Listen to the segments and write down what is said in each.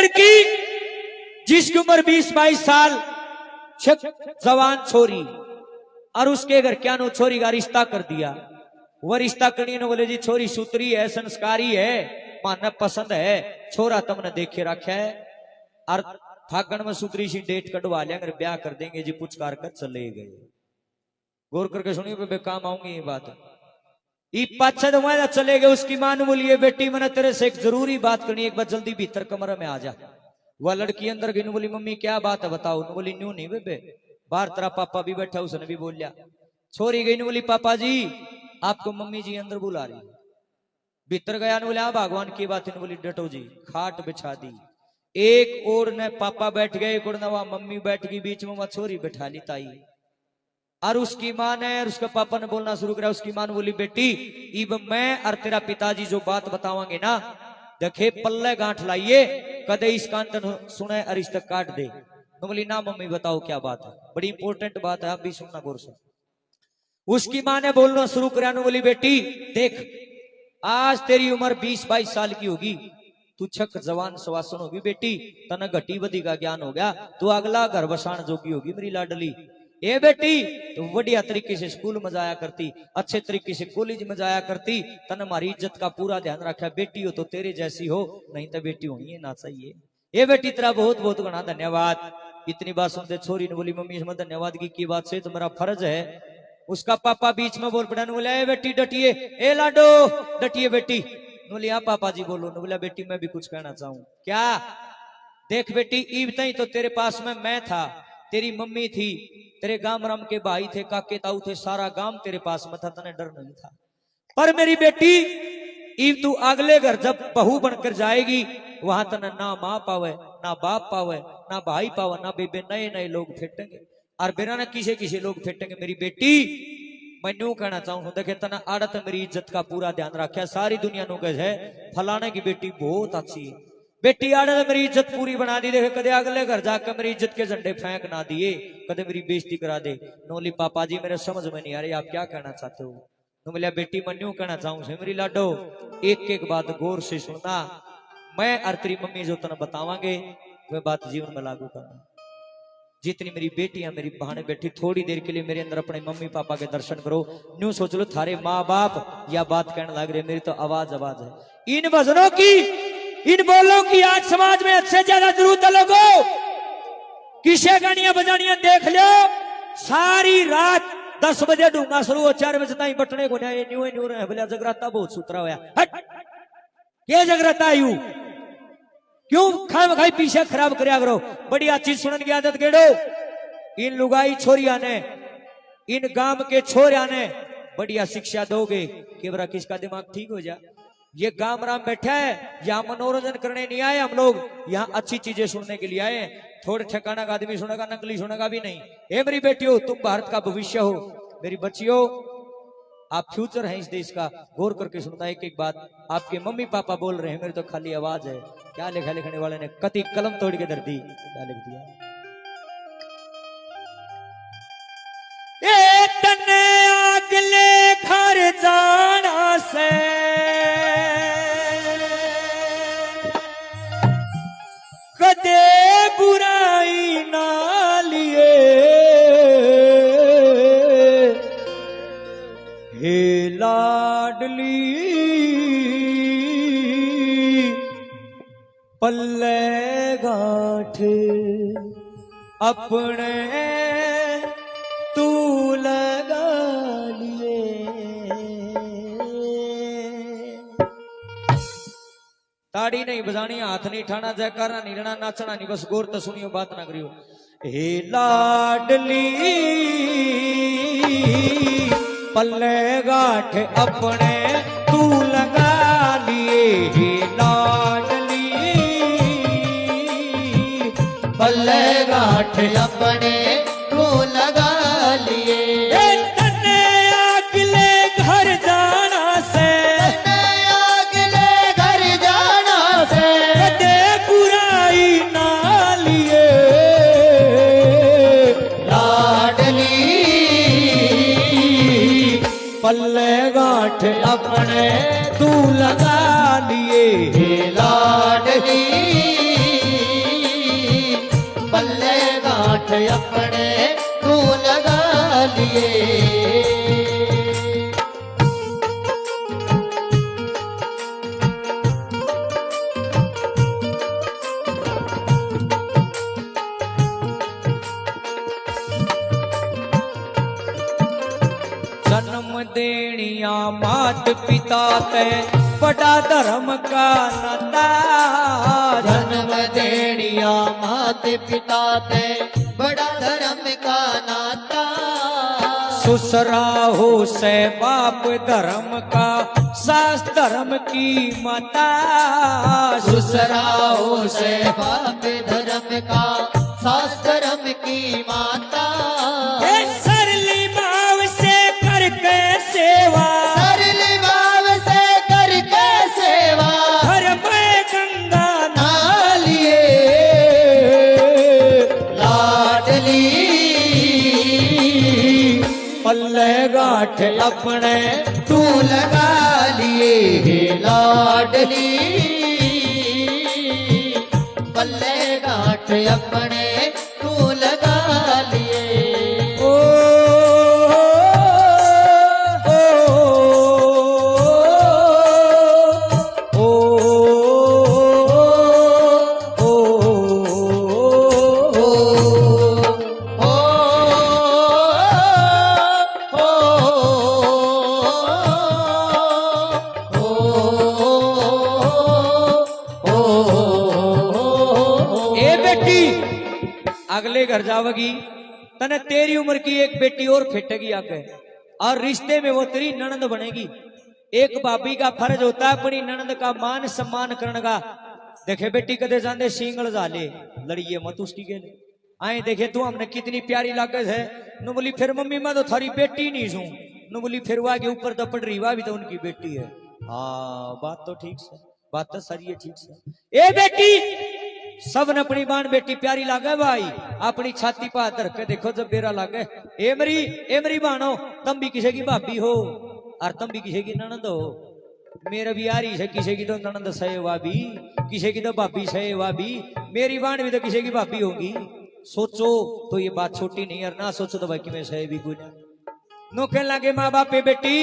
लड़की जिसकी उम्र 20-22 साल, जवान छोरी, और उसके घर क्या नो छोरी का रिश्ता कर दिया। वह रिश्ता करनी ने बोले जी छोरी सूत्री है, संस्कारी है, माना पसंद है, छोरा तुमने देखे रखा है, और फागण में सूत्री सी डेट कटवा लिया, अगर ब्याह कर देंगे जी पुचकार कर चले गए। गौर करके सुनिए बे काम आऊंगी ये बात। पाछे तो मैं चले गए, उसकी मां ने बोलिए बेटी मैंने तेरे से एक जरूरी बात करनी, एक बार जल्दी भीतर कमरे में आ जा। वह लड़की अंदर गई, बोली मम्मी क्या बात है बताओ। बोली न्यू नहीं बेबे, बाहर तेरा पापा भी बैठा, उसने भी बोल लिया। छोरी गई, बोली पापा जी आपको मम्मी जी अंदर बुला रही। भीतर गया, बोले हाँ भगवान की बात है। बोली डटो जी, खाट बिछा दी, एक और ने पापा बैठ गए, एक और ने वहां मम्मी बैठ गई, बीच में वहां छोरी बैठा ली ताई। और उसकी मां ने और उसके पापा ने बोलना शुरू करा। उसकी मां ने बोली बेटी इब मैं और तेरा पिताजी जो बात बतावांगे ना, देखे पल्ले गांठ लाइए, कदे इस कांटन सुने और इस तक काट दे। तो बोली ना मम्मी बताओ क्या बात है, बड़ी इंपॉर्टेंट बात है, आप भी सुनना गौर से। उसकी मां ने बोलना शुरू करा, बोली बेटी देख आज तेरी उम्र 20-22 साल की होगी, तू छक जवान सवासन होगी बेटी, तना घटी बदी का ज्ञान हो गया, तू अगला घर बसाण जोगी होगी मेरी लाडली। ए बेटी तो बढ़िया तरीके से स्कूल में जाया करती, अच्छे तरीके से कॉलेज में जाया करती, तन हमारी इज्जत का पूरा ध्यान रखा। बेटी हो तो तेरे जैसी हो, नहीं तो बेटी होनी है ना चाहिए। ए बेटी तेरा बहुत बहुत घना धन्यवाद। इतनी बात सुनते छोरी ने बोली मम्मी इसमें धन्यवाद की बात से तो मेरा फर्ज है। उसका पापा बीच में बोल पड़ा, बोला ए बेटी डटिए, ए लाडो डटिए बेटी। बोली हाँ पापा जी बोलो। बोला बेटी मैं भी कुछ कहना चाहूं। क्या? देख बेटी ईब तई तो तेरे पास में मैं था, तेरी मम्मी थी, तेरे गांव राम के भाई थे, काके ताऊ थे, सारा गांव तेरे पास में था, तने डर नहीं था। पर मेरी बेटी ईब तू अगले घर जब बहू बनकर जाएगी, वहां तने ना माँ पावे, ना बाप पावे, ना भाई पावे, ना बेबे, नए नए लोग फेटेंगे, और बिना न किसे किसे लोग फेटेंगे। मेरी बेटी मैं न्यू कहना चाहूं, देखे तना आड़त मेरी इज्जत का पूरा ध्यान रखा, सारी दुनिया नु गज है फलाने की बेटी बहुत अच्छी है। बेटी आड़े ने मेरी इज्जत पूरी बना दी, देखे कदे अगले घर जाकर मेरी इज्जत के झंडे फेंक ना दिए, कदे मेरी बेइज्जती करा दे। नोली पापा जी मेरे समझ में नहीं आ रही आप क्या कहना चाहते हो। तो बोलिया बेटी मैं न्यू कहना चाहूं से मेरी लाडो, एक एक बात गौर से सुनना, मैं और तेरी मम्मी जो तना बतावांगे वह बात जीवन में लागू करना। जितनी मेरी बेटियां मेरी बहनें बैठी, थोड़ी देर के लिए मेरे अंदर अपने मम्मी पापा के दर्शन करो। न्यू सोच लो थारे माँ बाप या बात कहने लग रहे, मेरी तो आवाज आवाज है। इन भजनों की, इन बोलों की आज समाज में अच्छे ज्यादा जरूरत है लोगों। किसे गानियां बजानियां देख लो, सारी रात 10 बजे ढूंगा शुरू हो, 4 बजे तक बटने को न्यू रहे। बोलिया जगराता बहुत सूत्रा हुआ, हट ये जगराता आयु क्यों खाम खाई पीछे खराब करया करो। बढ़िया चीज सुनने की आदत केड़ो। इन लुगाई छोरिया ने, इन गांव के छोरिया ने बढ़िया शिक्षा दोगे कि बरा किसका दिमाग ठीक हो जा। ये गांव राम बैठा है, यहाँ मनोरंजन करने नहीं आए हम लोग, यहाँ अच्छी चीजें सुनने के लिए आए हैं। थोड़े ठिकाना का आदमी सुनेगा, नकली सुनेगा भी नहीं। ए मेरी बेटियों तुम भारत का भविष्य हो, मेरी बच्चियों आप फ्यूचर हैं इस देश का। गौर करके सुनता एक एक बात। आपके मम्मी पापा बोल रहे हैं, मेरी तो खाली आवाज है। क्या लिखा लिखने वाले ने, कति कलम तोड़ के धर दी, क्या लिख दिया। ए तने अगले घर जाना से कदे बुराई ना लिए, हे लाडली पल्ले गांठ अपने तू लगा लिए। ताड़ी नहीं बजानी, हाथ नहीं ठाना, जयकारा नहीं लेना, नाचना नहीं, बस गौर तो सुनियो बात ना करियो। हे लाडली पल्ले गांठ अपने तू लगा लिए, हे लाडली पल्ले गांठ अपने तू लगा लिए। तने अगले घर जाना से, तने अगले घर जाना से कदे बुराई ना लिए, लाडली पल्ले गांठ अपने तू लगा लिए, हे लाडली अपने तू लगा लिए। जन्म देनिया मात पिता ते बड़ा धर्म का नाता। जन्म देनिया मात पिता ते बड़ा धर्म का नाता। ससुरा हो से बाप धर्म का सास धर्म की माता। ससुरा हो से बाप धर्म का सास धर्म की माता। सरली भाव से करके सेवा, सरली भाव से करके सेवा घर में गंगा नालिए। लाडली पल्ले गांठ अपने तू लगा लिए। लाडली पल्ले गांठ अपने तू लगा लिए। ओ, ओ, ओ, ओ, ए बेटी अगले घर जावगी तने तेरी उम्र की एक बेटी और फेटेगी आगे और रिश्ते में वो तेरी ननंद बनेगी। एक भाभी का फर्ज होता है अपनी ननंद का मान सम्मान करने का। देखे बेटी कदे जाने सिंगल जाले लड़िए मत उसकी गेल आए देखे तू हमने कितनी प्यारी लागत है। नु बोली फिर मम्मी मैं तो थारी बेटी नहीं छू। नु बोली फिर वहा के ऊपर तो पड़ रही वह भी तो उनकी बेटी है। हाँ बात तो ठीक से, बात तो सारी है ठीक से। ए बेटी सब ने अपनी बाण बेटी प्यारी लागे भाई। अपनी छाती पर हाथ रख के देखो जब बेरा लागे। ए मेरी बाणो तुम भी किसी की भाभी हो और तुम भी किसी की ननंद हो। मेरा भी यारी है किसी की तो ननंद सहे भाभी, किसी की तो भाभी सहे भाभी। मेरी बाण भी तो किसी की भाभी होगी। सोचो तो ये बात छोटी नहीं और ना सोचो तो भाई कि मैं सहे भी कोई ना। नो कहने लगे माँ बाप बेटी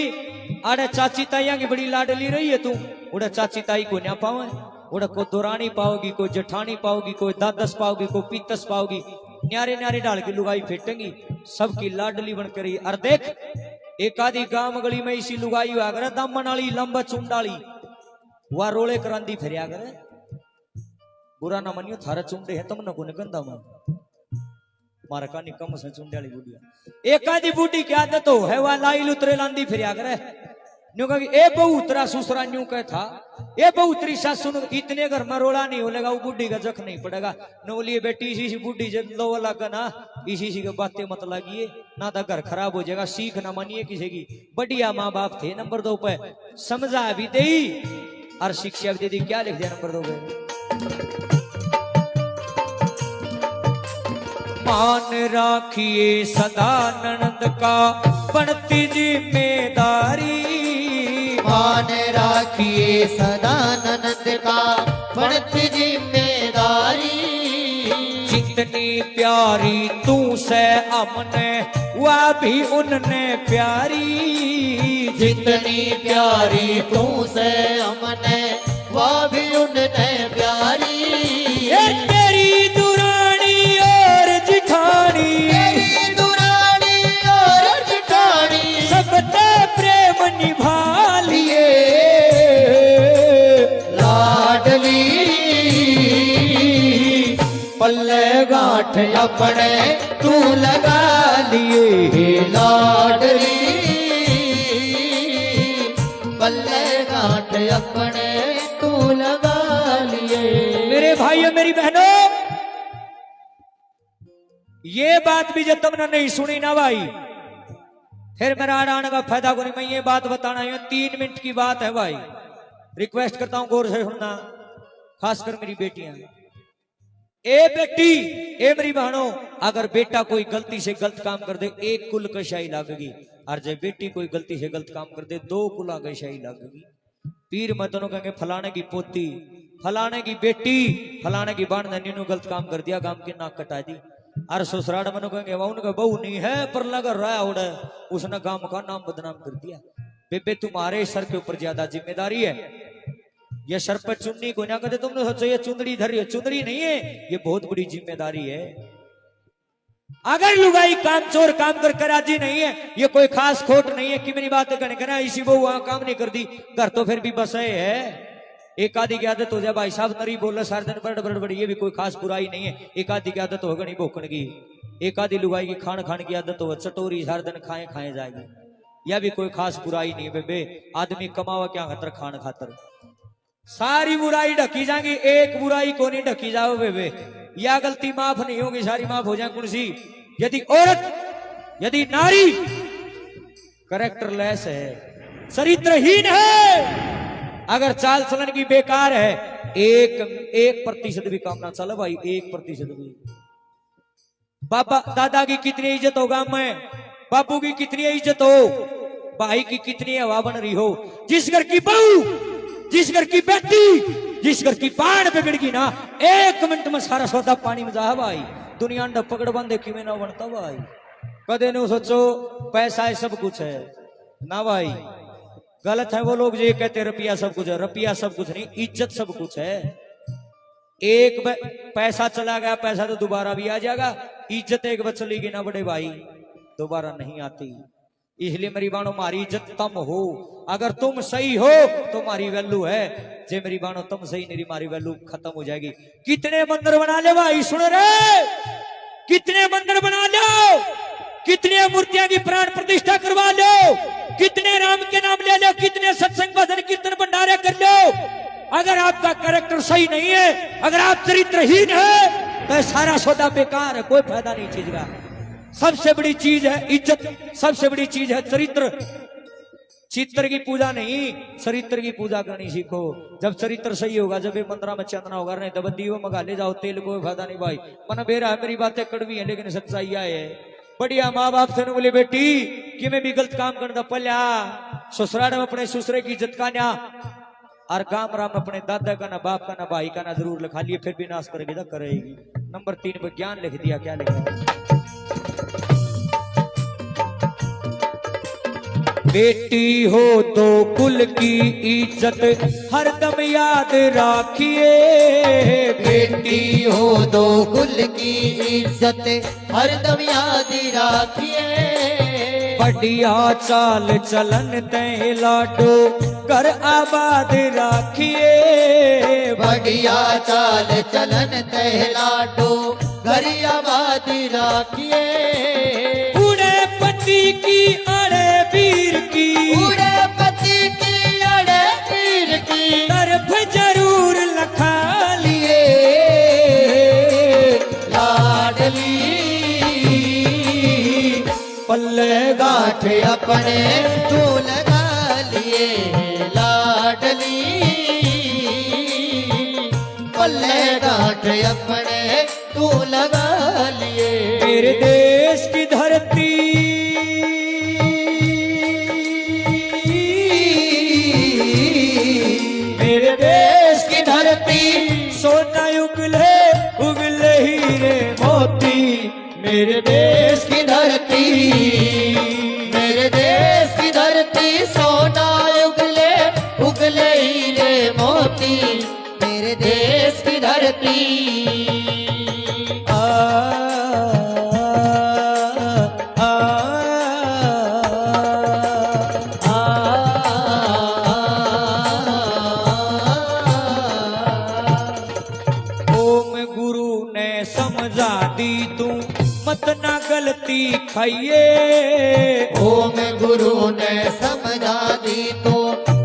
आड़े चाची ताइया की बड़ी लाडली रही है तू। उड़े चाची ताई को ना पावे, उड़े को दुरानी पाओगी, कोई जेठानी पाओगी, कोई दादस पाओगी, कोई पीतस पाओगी। न्यारे न्यारे डाल की लुगाई फेटेंगी सबकी लाडली बनकर रही। और देख एक आधी गांव गली में इसी लुगाई हुआ करे दामन वाली लंबा चुंडाली वह रोले करांदी फिर करे। बुरा ना मनियो थारा चुंडे है तुम न को गंदा मन मारा कानी कम से चुंडाली बुढ़िया। एक आधी बूढ़ी की आदत हो है वह लाई लुतरे लांदी फिर करे। न्यू कहा ए बहु तेरा ससुरा न्यू कह था ए बहु तेरी सासु इतने घर में रोला नहीं होलेगा वो बुढ़ी का जख नहीं पड़ेगा। न बोलिए बेटी इसी बुढ़ी जब लो लगा ना इसी की बातें मत लगिए ना तो घर खराब हो जाएगा। सीख ना मानिए किसी की। बढ़िया माँ बाप थे नंबर 2 पे समझा भी दे और शिक्षा भी दे दी। क्या लिख दिया नंबर 2 पे? मान राखिए सदा ननद का बढ़ती जिम्मेदारी। मान राखिए सदा ननद का बढ़ती जिम्मेदारी। जितनी प्यारी तू से हमने वह भी उनने प्यारी। जितनी प्यारी तू से हमने वह भी उनने प्यारी। तेरी दुरानी और जिठानी, तेरी दुरानी और जिठानी सबते प्रेम निभा लिए। लाडली पल्ले गांठ अपने तू लगा लिए। लाडली पल्ले गांठ अपने तू लगा लिए। मेरे भाइयों मेरी बहनों ये बात भी जब तुमने नहीं सुनी ना भाई फिर मेरा आने का फायदा को नहीं। मैं ये बात बताना है 3 मिनट की बात है भाई। रिक्वेस्ट करता हूं गौर से सुनना खासकर मेरी बेटियां। ए बेटी ए मेरी बहनों अगर बेटा कोई गलती से गलत काम कर दे एक कुल कशाई लगेगी और जब बेटी कोई गलती से गलत काम कर दे 2 कुला कशाई लगेगी। पीर मत दोनों कहेंगे फलाने की पोती फलाने की बेटी फलाने की बाण ने गलत काम कर दिया काम की नाक कटा दी। और ससुराल मनो कहेंगे वह उनका बहू नहीं है पर लगा रहा उड़े, उसने गांव का नाम बदनाम कर दिया। बेबे तुम्हारे सर के ऊपर ज्यादा जिम्मेदारी है। ये सर पर चुन्नी को ना कहते, तुमने सोचो ये चुंदड़ी धरी है, चुंदड़ी नहीं है, ये बहुत बड़ी जिम्मेदारी है। अगर लुगाई काम चोर काम कर राजी नहीं है, ये कोई खास खोट नहीं है कि मेरी बात कहना इसी वो वहां काम नहीं कर दी, घर तो फिर भी बस है। एक आदि की आदत हो जाए भाई साहब नरी बोले सारे दिन बड़ ये भी कोई खास बुराई नहीं है। एक आदि की आदत हो गई भोकन की, एक आदि लुगाई की खान खान की आदत हो चटोरी सारे दिन खाए खाए जाएगी, यह भी कोई खास बुराई नहीं है। बेबे आदमी कमावा क्या खातर खान खातर, सारी बुराई ढकी जाएगी, एक बुराई को नहीं ढकी जाओ बेबे। या गलती माफ नहीं होगी, सारी माफ हो जाए। कुर्सी यदि औरत यदि नारी कैरेक्टरलेस है, चरित्रहीन है, अगर चाल चलन की बेकार है, 1% भी काम ना चले भाई, 1% भी। बाबा दादा की कितनी इज्जत होगा, मैं बापू की कितनी इज्जत हो, भाई की कितनी हवा बन रही हो, जिस घर की बहू, जिस घर की बेटी, जिस घर की बाढ़ बिगड़गी ना, 1 मिनट में सारा सौदा पानी में जा भाई। दुनिया अंडा पकड़ बंदे कि में ना बनता भाई। कदे नहीं सोचो पैसा है सब कुछ है ना भाई, गलत है वो लोग जो ये कहते रुपया सब कुछ है। रुपया सब कुछ नहीं, इज्जत सब कुछ है। एक पैसा चला गया, पैसा तो दोबारा भी आ जाएगा, इज्जत एक बार चली गई ना बड़े भाई दोबारा नहीं आती। इसलिए मेरी बाणो मारी इज्जत तम हो, अगर तुम सही हो तो मारी वैल्यू है, जे मेरी बाणो तुम सही नहीं मारी वैल्यू खत्म हो जाएगी। कितने मंदिर बना ले भाई, सुन रहे, कितने मंदिर बना लो, कितने मूर्तियां की प्राण प्रतिष्ठा करवा लो, कितने राम के नाम ले लो, कितने सत्संग भजन कीर्तन भंडारे कर लो, अगर आपका कैरेक्टर सही नहीं है, अगर आप चरित्रहीन है, तो सारा सौदा बेकार है, कोई फायदा नहीं चीज का। सबसे बड़ी चीज है इज्जत, सबसे बड़ी चीज है चरित्र। चित्र की पूजा नहीं, चरित्र की पूजा करनी सीखो। जब चरित्र सही होगा, जब ये 15 में चंदना होगा, नहीं तो दीवो मंगा ले जाओ तेल, कोई फायदा नहीं भाई। मन बेरा है, मेरी बातें कड़वी है लेकिन सच्चाई है। बढ़िया माँ बाप से बोले बेटी कि मैं भी गलत काम करता पल्या, ससुराल में अपने ससुरे की इज्जत का ना, और गांव राम अपने दादा का ना, बाप का ना, भाई का ना जरूर लिखा लिए, फिर भी नाश करेगी तो करेगी। नंबर 3 पे ज्ञान लिख दिया, क्या लिखा, बेटी हो तो कुल की इज्जत हरदम याद राखिए, बेटी हो तो कुल की इज्जत हरदम याद राखिए। बढ़िया चाल चलन तय लाडो कर आबाद राखिए, बढ़िया चाल चलन तय लाडो घर आबाद राखिए। उड़े पति की अड़े वीर की, उड़े पति की अड़े वीर की तरफ जरूर लखा लिए, लाडली पल्ले गांठ अपने तू लगा लिए, लाडली पल्ले गांठ अपने तू लगा लिए। मेरे देश की धरती, मेरे देश की धरती सोना उगले उगले हीरे मोती, मेरे देश की धरती, मेरे देश की धरती सोना उगले उगले हीरे मोती, मेरे देश की धरती। मत ना गलती खाइए, ओम गुरु ने समझा दी तो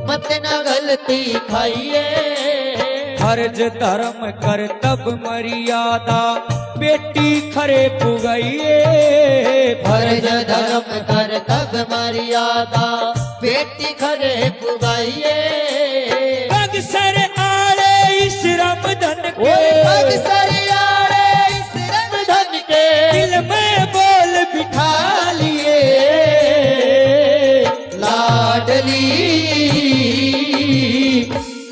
मत ना गलती खाइए। फर्ज धर्म कर तब मर्यादा बेटी खरे पुगाइए, फर्ज धर्म कर तब मर्यादा बेटी खरे पुगाइए। अक्सर आड़े इस रमधन के, अक्सर आड़े इस रमधन के दिल में बोल बिठा लिए, लाडली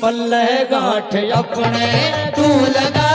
पल्ले गांठ अपने तू लगा